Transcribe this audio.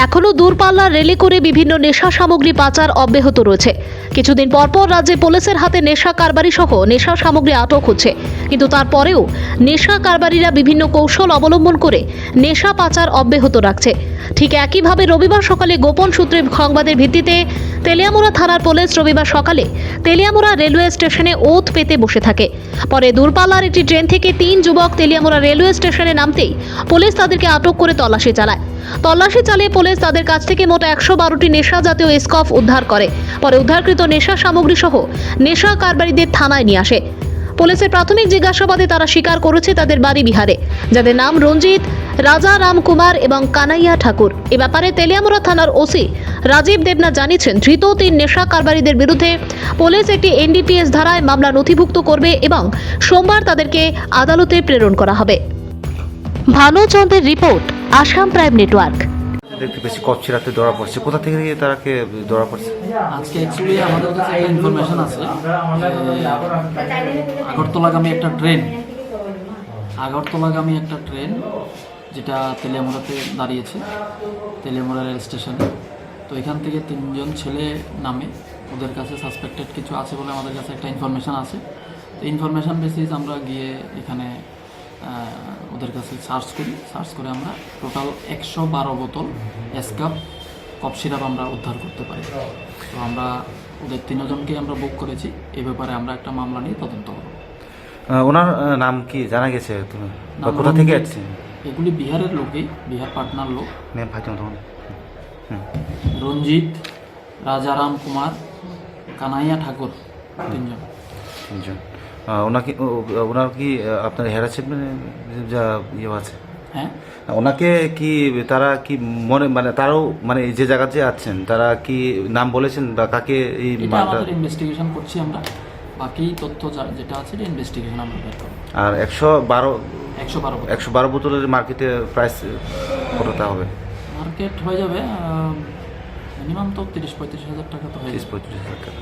এখনো দূরপাল্লার রেলে করে বিভিন্ন নেশা সামগ্রী পাচার অব্যাহত রয়েছে। কিছুদিন পরপর রাজ্যে পুলিশের হাতে নেশা কারবারি সহ নেশা সামগ্রী আটক হচ্ছে, কিন্তু তারপরেও নেশা কারবারিরা বিভিন্ন কৌশল অবলম্বন করে নেশা পাচার অব্যাহত রাখছে। ঠিক একইভাবে রবিবার সকালে গোপন সূত্রে সংবাদের ভিত্তিতে তেলিয়ামুড়া থানার পুলিশ রবিবার সকালে তেলিয়ামুড়া রেলওয়ে স্টেশনে ওত পেতে বসে থাকে। পরে দূরপাল্লার একটি ট্রেন থেকে 3 যুবক তেলিয়ামুড়া রেলওয়ে স্টেশনে নামতেই পুলিশ তাদেরকে আটক করে তল্লাশি চালায়। তল্লাশি চালিয়ে পুলিশ তাদের কাছ থেকে মোট 112টি নেশা জাতীয় স্কফ উদ্ধার করে। পরে উদ্ধারকৃত নেশা সামগ্রী সহ নেশা কারবারিদের থানায় নিয়ে আসে। পুলিশের প্রাথমিক জিজ্ঞাসাবাদে তারা স্বীকার করেছে তাদের বাড়ি বিহারে, যাদের নাম রঞ্জিত, রাজা রাম কুমার এবং কানাইয়া ঠাকুর। এ ব্যাপারে তেলিয়ামুড়া থানার ওসি রাজীব দেবনাথ জানিয়েছেন, ধৃত 3 নেশা কারবারিদের বিরুদ্ধে পুলিশ একটি এনডিপিএস ধারায় মামলা নথিভুক্ত করবে এবং সোমবার তাদেরকে আদালতে প্রেরণ করা হবে। ভানুচন্দ্রের রিপোর্ট, আসাম প্রাইম নেটওয়ার্ক। দেখতে বেশি কচ্ছিরাতে ধরা পড়ছে, কোথা থেকে তারাকে ধরা পড়ছে? আজকে অ্যাকচুয়ালি আমাদের কাছে একটা ইনফরমেশন আছে, আগরতলাগামী একটা ট্রেন যেটা তেলিয়ামুড়াতে দাঁড়িয়েছে, তেলিয়ামুড়া রেল স্টেশনে। তো এখান থেকে 3জন ছেলে নামে, ওদের কাছে সাসপেক্টেড কিছু আছে বলে আমাদের কাছে একটা ইনফরমেশন আছে। তো ইনফরমেশন বেসিস আমরা গিয়ে এখানে ওদের কাছে সার্চ করে আমরা টোটাল 112 বোতল এসকাপ কফ সিরাপ আমরা উদ্ধার করতে পারি। তো আমরা ওদের 3 জনকে আমরা বুক করেছি। এই ব্যাপারে আমরা একটা মামলা নিয়ে তদন্ত করব। ওনার নাম কি জানা গেছে? তুমি কোথা থেকে আসছেন? এগুলি বিহারের লোকই, বিহার পাটনার লোক। রঞ্জিত, রাজারাম কুমার, কানাইয়া ঠাকুর, 3জন। ওনার কি আপনার হ্যারাসমেন্ট যা ইয়ে আছে? হ্যাঁ, ওনাকে কি তারা কি মানে তারাও মানে যে জায়গাতে আছেন তারা কি নাম বলেছেন বা কাকে এই আমাদের ইনভেস্টিগেশন করছি আমরা। বাকি তথ্য যেটা আছে ইনভেস্টিগেশন আমরা বের করব। আর 112 বোতলের মার্কেটে প্রাইস কতটা হবে? মার্কেট হয়ে যাবে মিনিমাম তো 30-35 হাজার টাকা তো হয়ে যাবে। 30-35 হাজার টাকা।